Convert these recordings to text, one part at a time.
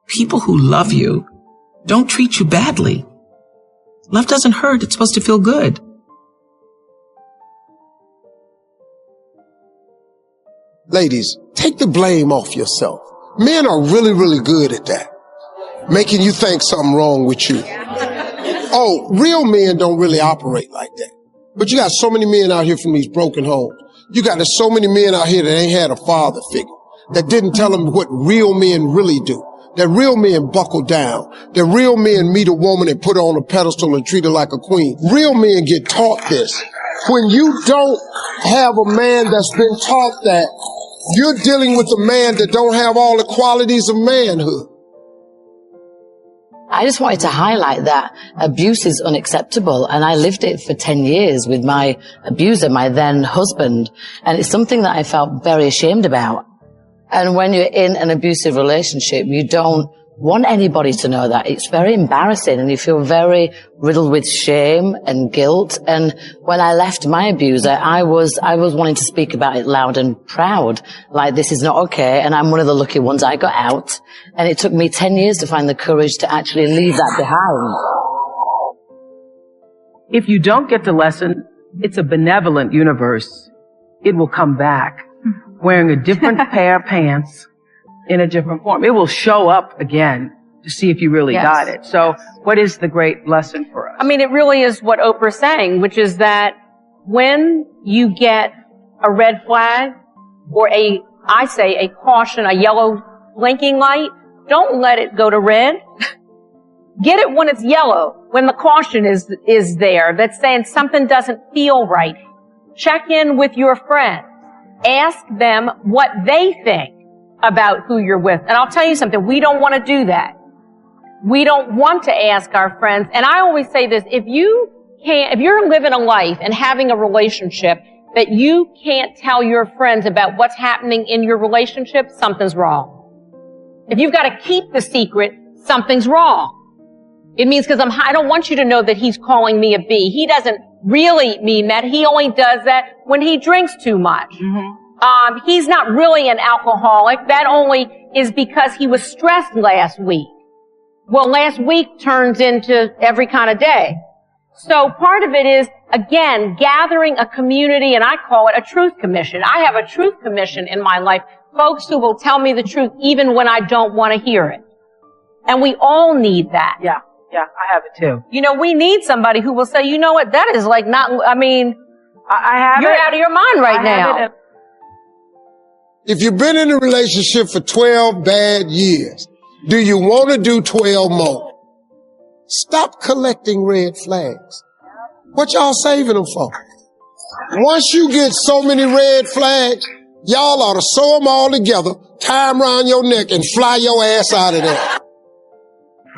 people who love you don't treat you badly. Love doesn't hurt. It's supposed to feel good. Ladies, take the blame off yourself. Men are really, really good at that. Making you think something wrong with you. Oh, real men don't really operate like that. But you got so many men out here from these broken homes. You got so many men out here that ain't had a father figure, that didn't tell them what real men really do. That real men buckle down. That real men meet a woman and put her on a pedestal and treat her like a queen. Real men get taught this. When you don't have a man that's been taught that, you're dealing with a man that don't have all the qualities of manhood. I just wanted to highlight that abuse is unacceptable, and I lived it for 10 years with my abuser, my then husband, and it's something that I felt very ashamed about. And when you're in an abusive relationship, you don't want anybody to know that. It's very embarrassing, and you feel very riddled with shame and guilt. And when I left my abuser, I was wanting to speak about it loud and proud, like this is not okay, and I'm one of the lucky ones. I got out, and it took me 10 years to find the courage to actually leave that behind. If you don't get the lesson, it's a benevolent universe. It will come back wearing a different pair of pants in a different form. It will show up again to see if you really got it. So what is the great lesson for us? I mean, it really is what Oprah's saying, which is that when you get a red flag or I say a caution, a yellow blinking light, don't let it go to red. Get it when it's yellow, when the caution is there, that's saying something doesn't feel right. Check in with your friends. Ask them what they think about who you're with. And I'll tell you something, we don't want to do that. We don't want to ask our friends. And I always say this, if you're living a life and having a relationship that you can't tell your friends about what's happening in your relationship, something's wrong. If you've got to keep the secret, something's wrong. It means because I don't want you to know that he's calling me a B. He doesn't really mean that. He only does that when he drinks too much. Mm-hmm. He's not really an alcoholic. That only is because he was stressed last week. Well, last week turns into every kind of day. So part of it is, again, gathering a community, and I call it a truth commission. I have a truth commission in my life. Folks who will tell me the truth even when I don't want to hear it. And we all need that. Yeah, I have it too. You know, we need somebody who will say, you know what, that is like not, I mean, you're out of your mind right now. If you've been in a relationship for 12 bad years, do you want to do 12 more? Stop collecting red flags. What y'all saving them for? Once you get so many red flags, y'all ought to sew them all together, tie them around your neck, and fly your ass out of there.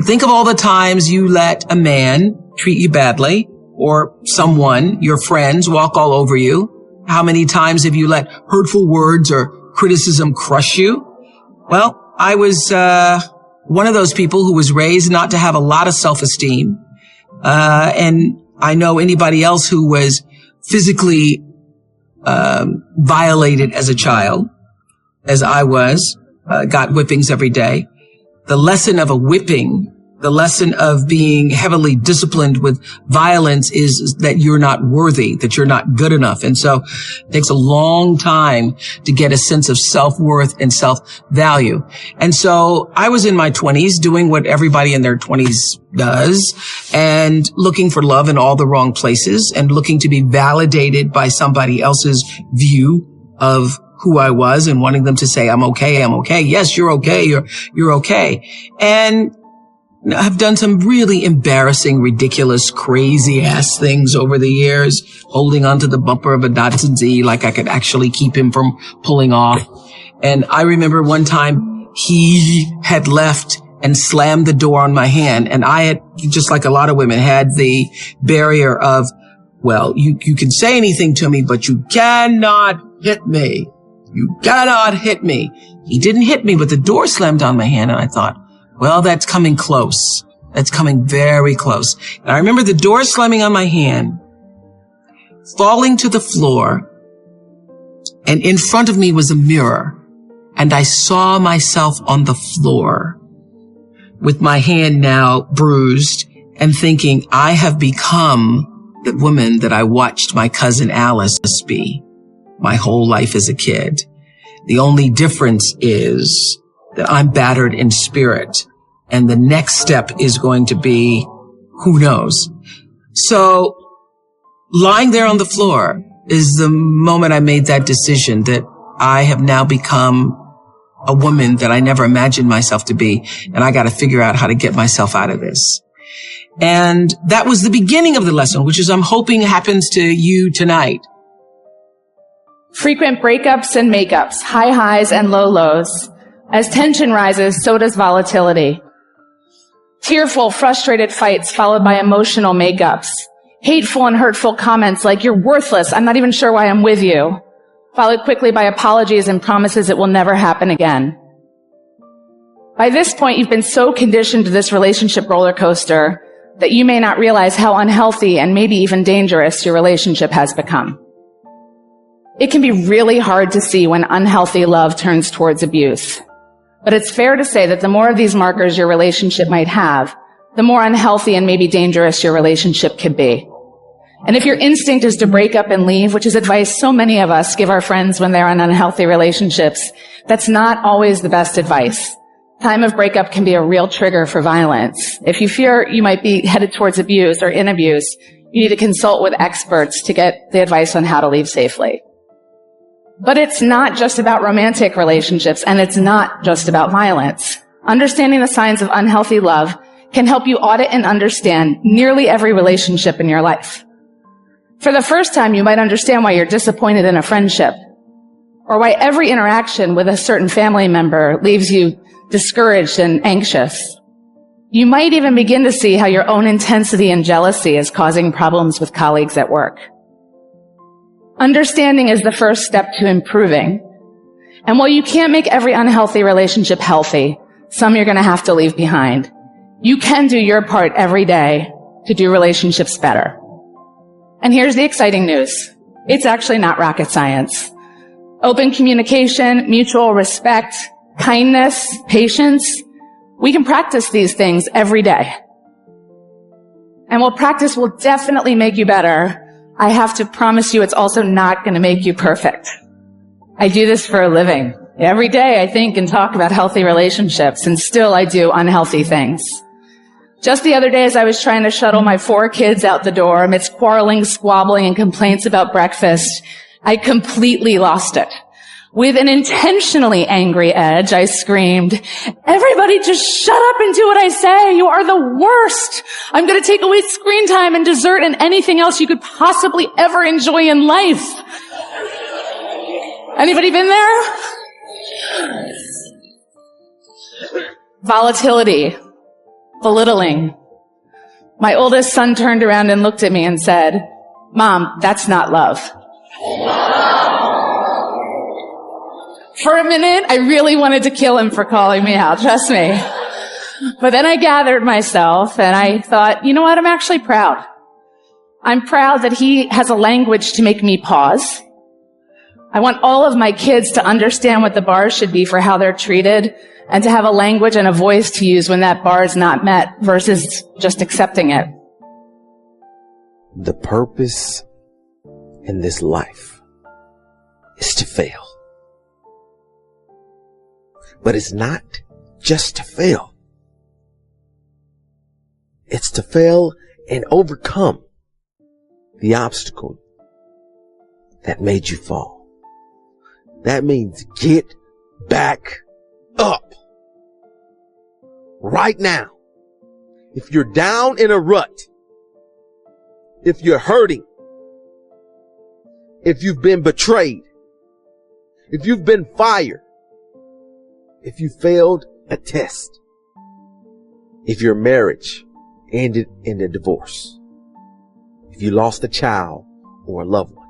Think of all the times you let a man treat you badly, or someone, your friends, walk all over you. How many times have you let hurtful words or criticism crush you? Well, I was one of those people who was raised not to have a lot of self-esteem. And I know anybody else who was physically violated as a child, as I was, got whippings every day. The lesson of a whipping, the lesson of being heavily disciplined with violence is that you're not worthy, that you're not good enough. And so it takes a long time to get a sense of self-worth and self-value. And so I was in my 20s doing what everybody in their 20s does and looking for love in all the wrong places and looking to be validated by somebody else's view of who I was and wanting them to say, I'm okay. Yes, you're okay. You're okay. And I've done some really embarrassing, ridiculous, crazy ass things over the years, holding onto the bumper of a Datsun Z like I could actually keep him from pulling off. And I remember one time he had left and slammed the door on my hand. And I had, just like a lot of women, had the barrier of, well, you can say anything to me, but you cannot hit me. You cannot hit me. He didn't hit me, but the door slammed on my hand, and I thought, well, that's coming close. That's coming very close. And I remember the door slamming on my hand, falling to the floor, and in front of me was a mirror, and I saw myself on the floor, with my hand now bruised and thinking, I have become the woman that I watched my cousin Alice be my whole life as a kid. The only difference is that I'm battered in spirit, and the next step is going to be, who knows? So lying there on the floor is the moment I made that decision that I have now become a woman that I never imagined myself to be, and I got to figure out how to get myself out of this. And that was the beginning of the lesson, which is I'm hoping happens to you tonight. Frequent breakups and makeups, high highs and low lows. As tension rises, so does volatility. Tearful, frustrated fights followed by emotional makeups. Hateful and hurtful comments like, you're worthless, I'm not even sure why I'm with you. Followed quickly by apologies and promises it will never happen again. By this point, you've been so conditioned to this relationship roller coaster that you may not realize how unhealthy and maybe even dangerous your relationship has become. It can be really hard to see when unhealthy love turns towards abuse. But it's fair to say that the more of these markers your relationship might have, the more unhealthy and maybe dangerous your relationship could be. And if your instinct is to break up and leave, which is advice so many of us give our friends when they're in unhealthy relationships, that's not always the best advice. Time of breakup can be a real trigger for violence. If you fear you might be headed towards abuse or in abuse, you need to consult with experts to get the advice on how to leave safely. But it's not just about romantic relationships, and it's not just about violence. Understanding the signs of unhealthy love can help you audit and understand nearly every relationship in your life. For the first time, you might understand why you're disappointed in a friendship, or why every interaction with a certain family member leaves you discouraged and anxious. You might even begin to see how your own intensity and jealousy is causing problems with colleagues at work. Understanding is the first step to improving. And while you can't make every unhealthy relationship healthy, some you're going to have to leave behind. You can do your part every day to do relationships better. And here's the exciting news. It's actually not rocket science. Open communication, mutual respect, kindness, patience, we can practice these things every day. And while practice will definitely make you better, I have to promise you it's also not going to make you perfect. I do this for a living. Every day I think and talk about healthy relationships, and still I do unhealthy things. Just the other day, as I was trying to shuttle my 4 kids out the door amidst quarreling, squabbling, and complaints about breakfast, I completely lost it. With an intentionally angry edge, I screamed, "Everybody just shut up and do what I say. You are the worst. I'm going to take away screen time and dessert and anything else you could possibly ever enjoy in life." Anybody been there? Volatility. Belittling. My oldest son turned around and looked at me and said, "Mom, that's not love." For a minute, I really wanted to kill him for calling me out, trust me. But then I gathered myself and I thought, you know what, I'm actually proud. I'm proud that he has a language to make me pause. I want all of my kids to understand what the bar should be for how they're treated, and to have a language and a voice to use when that bar is not met versus just accepting it. The purpose in this life is to fail. But it's not just to fail. It's to fail and overcome the obstacle that made you fall. That means get back up. Right now. If you're down in a rut, if you're hurting, if you've been betrayed, if you've been fired, if you failed a test, if your marriage ended in a divorce, if you lost a child or a loved one,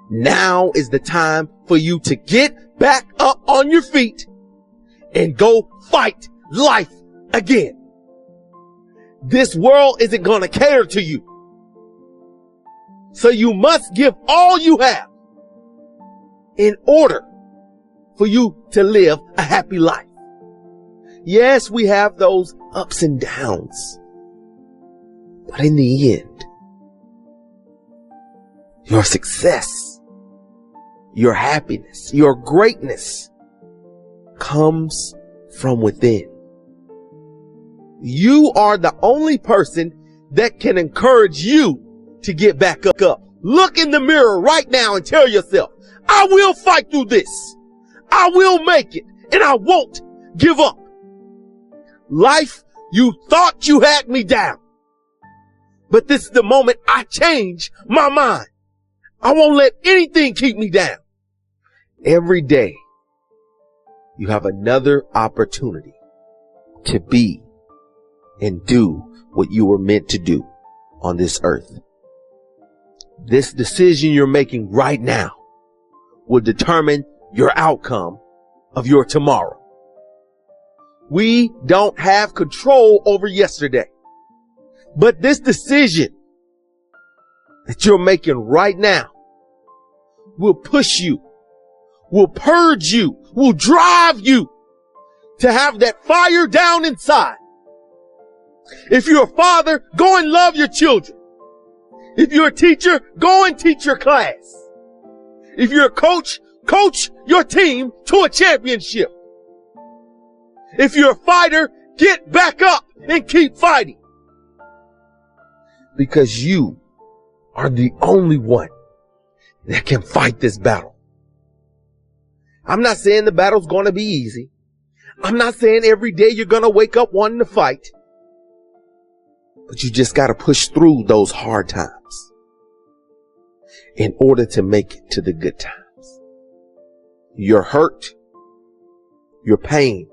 now is the time for you to get back up on your feet and go fight life again. This world isn't going to cater to you. So you must give all you have in order for you to live a happy life. Yes, we have those ups and downs. But in the end, your success, your happiness, your greatness comes from within. You are the only person that can encourage you to get back up. Look in the mirror right now and tell yourself, I will fight through this. I will make it, and I won't give up. Life, you thought you had me down. But this is the moment I change my mind. I won't let anything keep me down. Every day, you have another opportunity to be and do what you were meant to do on this earth. This decision you're making right now will determine your outcome of your tomorrow. We don't have control over yesterday, but this decision that you're making right now will push you, will purge you, will drive you to have that fire down inside. If you're a father, go and love your children. If you're a teacher, go and teach your class. If you're a coach, coach your team to a championship. If you're a fighter, get back up and keep fighting. Because you are the only one that can fight this battle. I'm not saying the battle's going to be easy. I'm not saying every day you're going to wake up wanting to fight. But you just got to push through those hard times in order to make it to the good times. Your hurt, your pain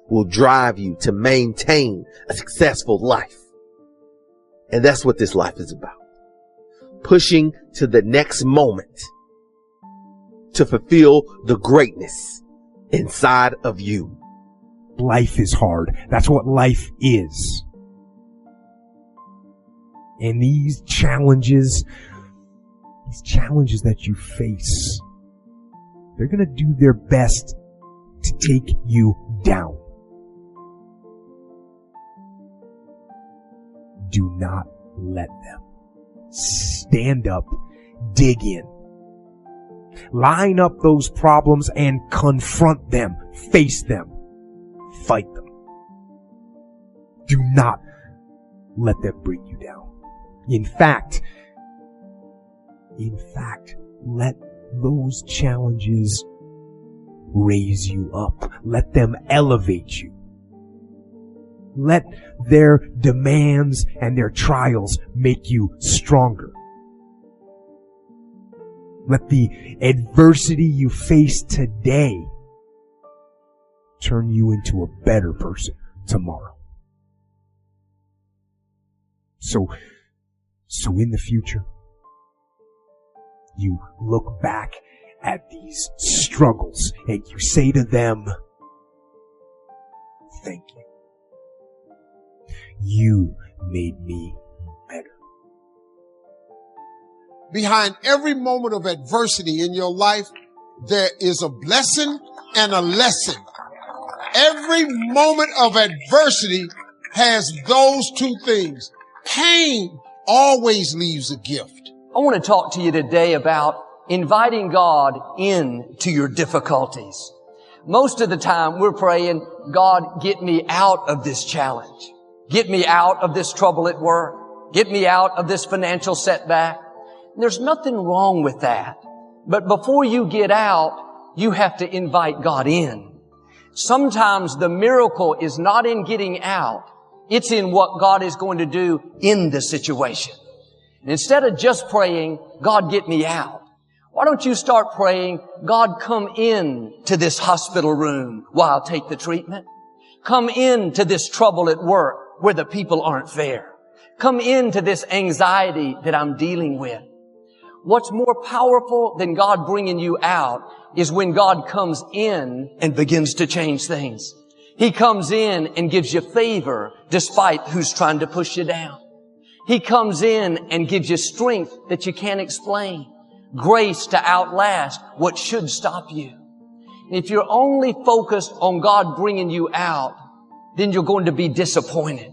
will drive you to maintain a successful life. And that's what this life is about. Pushing to the next moment to fulfill the greatness inside of you. Life is hard. That's what life is. And these challenges that you face, they're going to do their best to take you down. Do not let them. Stand up, dig in. Line up those problems and confront them. Face them. Fight them. Do not let them bring you down. In fact, let those challenges raise you up. Let them elevate you. Let their demands and their trials make you stronger. Let the adversity you face today turn you into a better person tomorrow. So in the future, you look back at these struggles and you say to them, thank you. You made me better. Behind every moment of adversity in your life, there is a blessing and a lesson. Every moment of adversity has those two things. Pain always leaves a gift. I want to talk to you today about inviting God into your difficulties. Most of the time we're praying, God, get me out of this challenge. Get me out of this trouble at work. Get me out of this financial setback. There's nothing wrong with that. But before you get out, you have to invite God in. Sometimes the miracle is not in getting out. It's in what God is going to do in the situation. And instead of just praying, God, get me out, why don't you start praying, God, come in to this hospital room while I take the treatment. Come into this trouble at work where the people aren't fair. Come into this anxiety that I'm dealing with. What's more powerful than God bringing you out is when God comes in and begins to change things. He comes in and gives you favor despite who's trying to push you down. He comes in and gives you strength that you can't explain. Grace to outlast what should stop you. If you're only focused on God bringing you out, then you're going to be disappointed,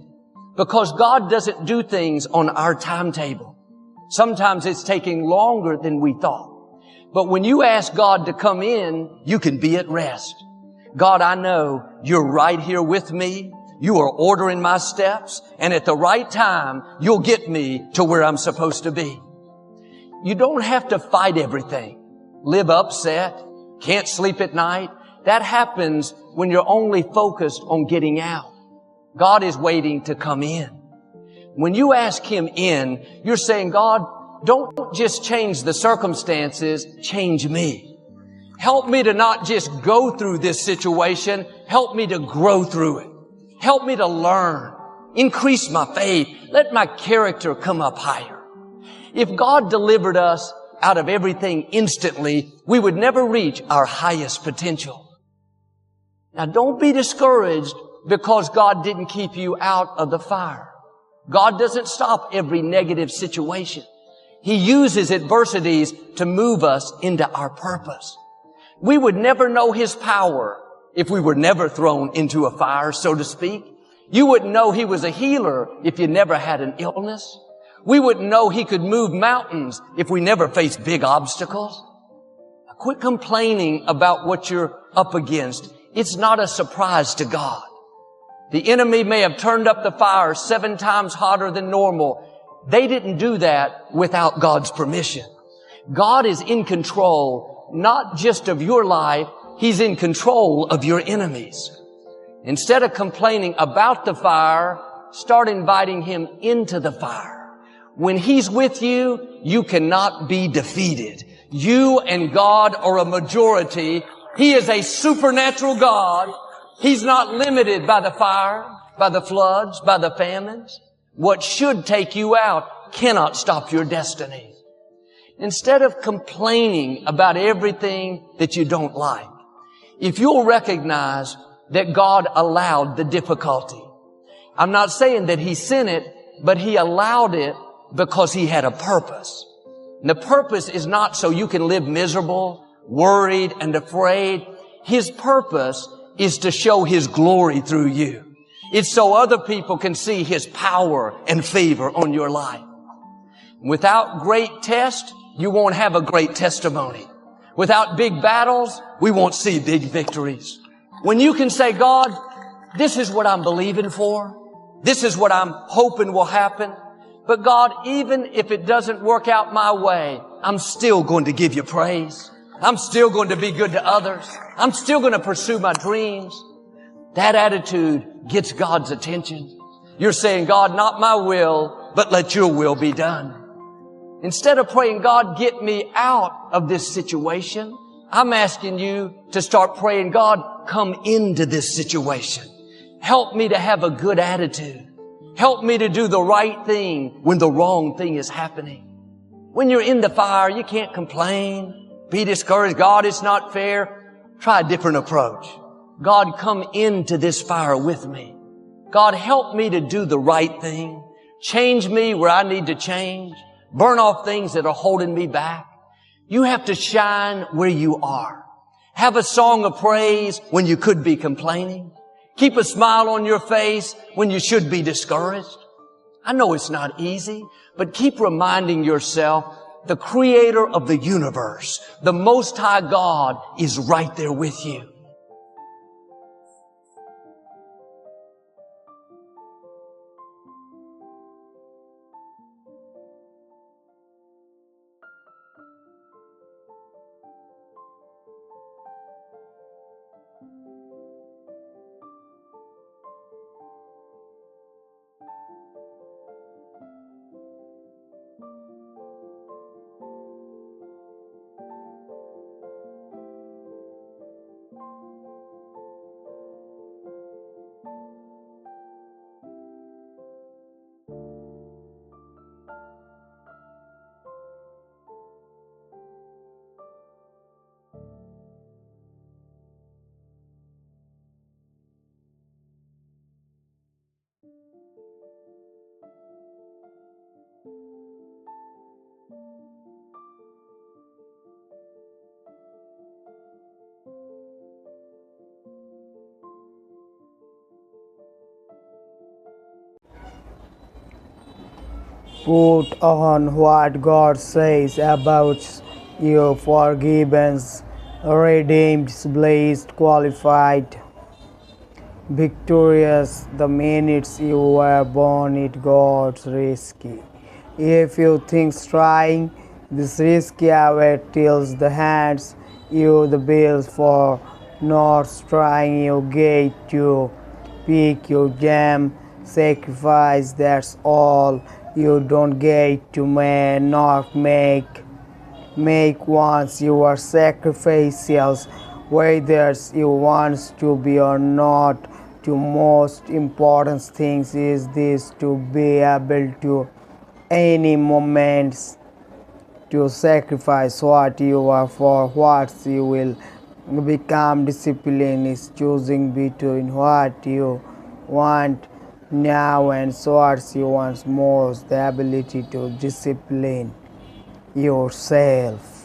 because God doesn't do things on our timetable. Sometimes it's taking longer than we thought. But when you ask God to come in, you can be at rest. God, I know you're right here with me. You are ordering my steps, and at the right time, you'll get me to where I'm supposed to be. You don't have to fight everything. Live upset, can't sleep at night. That happens when you're only focused on getting out. God is waiting to come in. When you ask Him in, you're saying, God, don't just change the circumstances, change me. Help me to not just go through this situation. Help me to grow through it. Help me to learn. Increase my faith. Let my character come up higher. If God delivered us out of everything instantly, we would never reach our highest potential. Now, don't be discouraged because God didn't keep you out of the fire. God doesn't stop every negative situation. He uses adversities to move us into our purpose. We would never know His power if we were never thrown into a fire, so to speak. You wouldn't know He was a healer if you never had an illness. We wouldn't know He could move mountains if we never faced big obstacles. Now, quit complaining about what you're up against. It's not a surprise to God. The enemy may have turned up the fire 7 times hotter than normal. They didn't do that without God's permission. God is in control, not just of your life. He's in control of your enemies. Instead of complaining about the fire, start inviting Him into the fire. When He's with you, you cannot be defeated. You and God are a majority. He is a supernatural God. He's not limited by the fire, by the floods, by the famines. What should take you out cannot stop your destiny. Instead of complaining about everything that you don't like, if you'll recognize that God allowed the difficulty. I'm not saying that He sent it, but He allowed it because He had a purpose. And the purpose is not so you can live miserable, worried, and afraid. His purpose is to show His glory through you. It's so other people can see His power and favor on your life. Without great tests, you won't have a great testimony. Without big battles, we won't see big victories. When you can say, God, this is what I'm believing for. This is what I'm hoping will happen. But God, even if it doesn't work out my way, I'm still going to give you praise. I'm still going to be good to others. I'm still going to pursue my dreams. That attitude gets God's attention. You're saying, God, not my will, but let your will be done. Instead of praying, God, get me out of this situation, I'm asking you to start praying, God, come into this situation. Help me to have a good attitude. Help me to do the right thing when the wrong thing is happening. When you're in the fire, you can't complain, be discouraged. God, it's not fair. Try a different approach. God, come into this fire with me. God, help me to do the right thing. Change me where I need to change. Burn off things that are holding me back. You have to shine where you are. Have a song of praise when you could be complaining. Keep a smile on your face when you should be discouraged. I know it's not easy, but keep reminding yourself the Creator of the universe, the Most High God, is right there with you. Put on what God says about you, forgiven, redeemed, blessed, qualified, victorious. The minutes you were born, it got risky. If you think trying this risky away tills the hands you the bills for not trying, you get to pick your jam, sacrifice, that's all. You don't get to not make once you are sacrificial, whether you want to be or not. The most important thing is this, to be able to any moments to sacrifice what you are for what you will become. Discipline is choosing between what you want now and what you want most, the ability to discipline yourself.